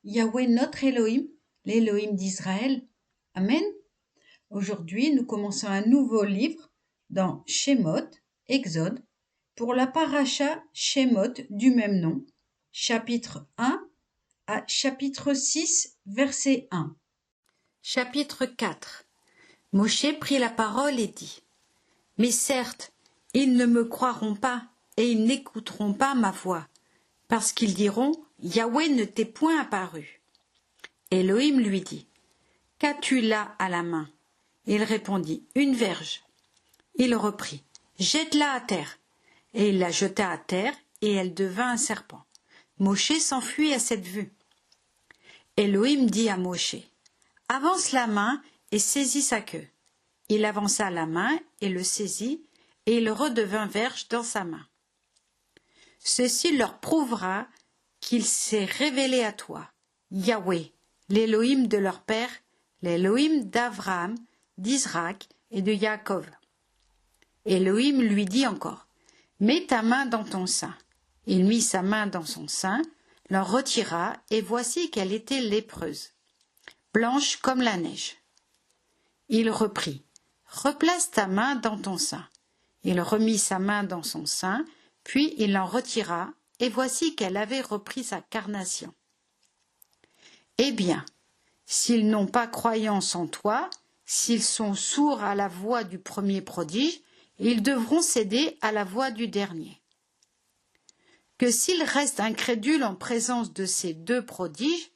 Yahweh notre Elohim, l'Elohim d'Israël. Amen. Aujourd'hui, nous commençons un nouveau livre dans Shemot, Exode, pour la paracha Shemot du même nom, chapitre 1 à chapitre 6, verset 1. Chapitre 4. Moshe prit la parole et dit : Mais certes, ils ne me croiront pas et ils n'écouteront pas ma voix, parce qu'ils diront : Yahweh ne t'est point apparu. Elohim lui dit : Qu'as-tu là à la main ? Il répondit : Une verge. Il reprit : Jette-la à terre. Et il la jeta à terre, et elle devint un serpent. Moshe s'enfuit à cette vue. Elohim dit à Moshe : Avance la main et saisis sa queue. Il avança la main et le saisit, et il redevint verge dans sa main. Ceci leur prouvera qu'il s'est révélé à toi, Yahweh, l'Elohim de leur père, l'Elohim d'Abraham, d'Isaac et de Jacob. Elohim lui dit encore : Mets ta main dans ton sein. Il mit sa main dans son sein, l'en retira, et voici qu'elle était lépreuse, blanche comme la neige. Il reprit : Replace ta main dans ton sein. Il remit sa main dans son sein, puis il l'en retira, et voici qu'elle avait repris sa carnation. Eh bien, s'ils n'ont pas croyance en toi, s'ils sont sourds à la voix du premier prodige, ils devront céder à la voix du dernier. Que s'ils restent incrédules en présence de ces deux prodiges,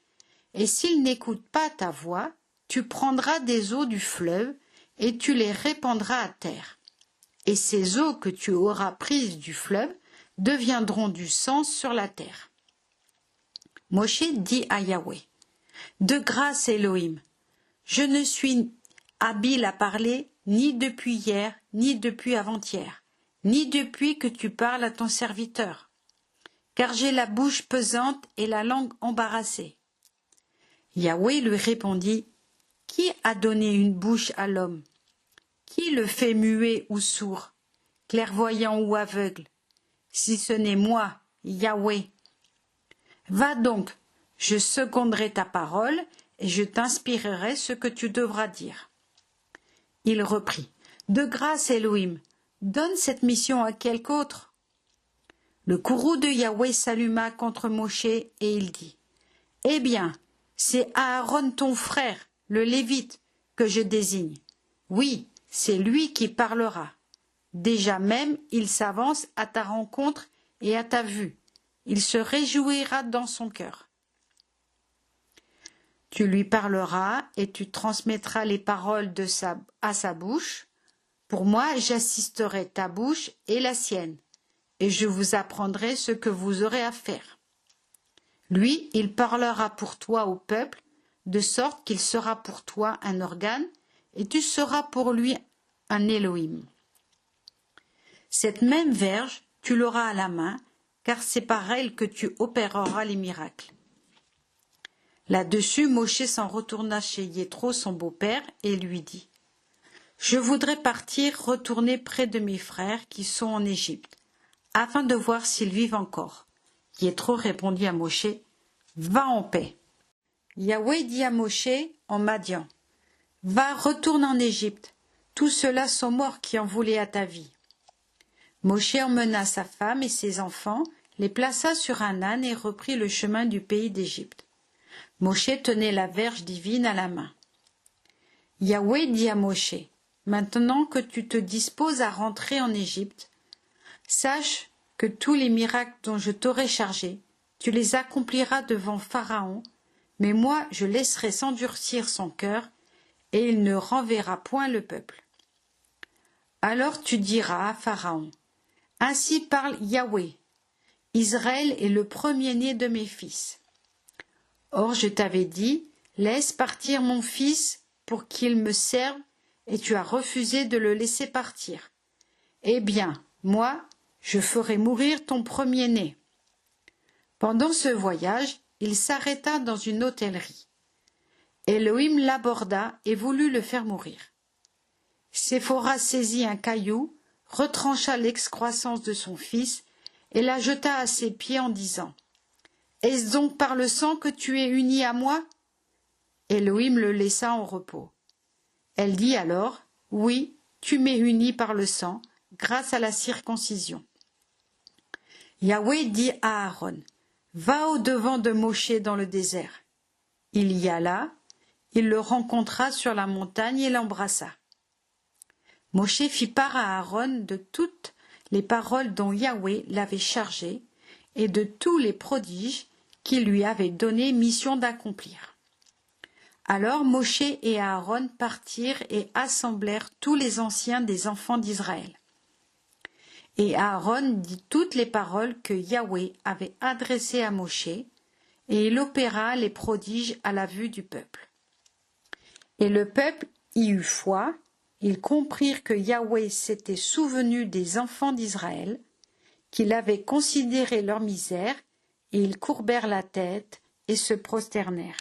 et s'ils n'écoutent pas ta voix, tu prendras des eaux du fleuve et tu les répandras à terre. Et ces eaux que tu auras prises du fleuve deviendront du sang sur la terre. Moshe dit à Yahweh : De grâce, Elohim, je ne suis habile à parler ni depuis hier, ni depuis avant-hier, ni depuis que tu parles à ton serviteur, car j'ai la bouche pesante et la langue embarrassée. Yahweh lui répondit : Qui a donné une bouche à l'homme ? Qui le fait muet ou sourd, clairvoyant ou aveugle, si ce n'est moi, Yahweh ? Va donc, je seconderai ta parole et je t'inspirerai ce que tu devras dire. Il reprit : De grâce, Elohim, donne cette mission à quelque autre. Le courroux de Yahweh s'alluma contre Moshe et il dit : Eh bien, c'est Aaron ton frère, le Lévite, que je désigne. Oui, c'est lui qui parlera. Déjà même, il s'avance à ta rencontre et à ta vue. Il se réjouira dans son cœur. Tu lui parleras et tu transmettras les paroles à sa bouche. Pour moi, j'assisterai ta bouche et la sienne, et je vous apprendrai ce que vous aurez à faire. Lui, il parlera pour toi au peuple, de sorte qu'il sera pour toi un organe, et tu seras pour lui un Elohim. Cette même verge, tu l'auras à la main, car c'est par elle que tu opéreras les miracles. Là-dessus, Moshe s'en retourna chez Yéthro, son beau-père, et lui dit : Je voudrais partir, retourner près de mes frères qui sont en Égypte, afin de voir s'ils vivent encore. Yéthro répondit à Moshe : Va en paix. Yahweh dit à Moshe en Madian : Va, retourne en Égypte. Tous ceux-là sont morts qui en voulaient à ta vie. Moshe emmena sa femme et ses enfants, les plaça sur un âne et reprit le chemin du pays d'Égypte. Moshe tenait la verge divine à la main. Yahweh dit à Moshe : Maintenant que tu te disposes à rentrer en Égypte, sache que tous les miracles dont je t'aurai chargé, tu les accompliras devant Pharaon, mais moi je laisserai s'endurcir son cœur, et il ne renverra point le peuple. Alors tu diras à Pharaon : Ainsi parle Yahweh, Israël est le premier-né de mes fils. Or je t'avais dit : Laisse partir mon fils pour qu'il me serve, et tu as refusé de le laisser partir. Eh bien, moi, je ferai mourir ton premier-né. Pendant ce voyage, il s'arrêta dans une hôtellerie. Elohim l'aborda et voulut le faire mourir. Séphora saisit un caillou, retrancha l'excroissance de son fils et la jeta à ses pieds en disant : Est-ce donc par le sang que tu es uni à moi? Elohim le laissa en repos. Elle dit alors, oui, tu m'es uni par le sang, grâce à la circoncision. Yahweh dit à Aaron, va au-devant de Moshe dans le désert. Il y alla, il le rencontra sur la montagne et l'embrassa. Moshe fit part à Aaron de toutes les paroles dont Yahweh l'avait chargé et de tous les prodiges qu'il lui avait donné mission d'accomplir. Alors Moshe et Aaron partirent et assemblèrent tous les anciens des enfants d'Israël. Et Aaron dit toutes les paroles que Yahweh avait adressées à Moshe, et il opéra les prodiges à la vue du peuple. Et le peuple y eut foi, ils comprirent que Yahweh s'était souvenu des enfants d'Israël, qu'il avait considéré leur misère, et ils courbèrent la tête et se prosternèrent.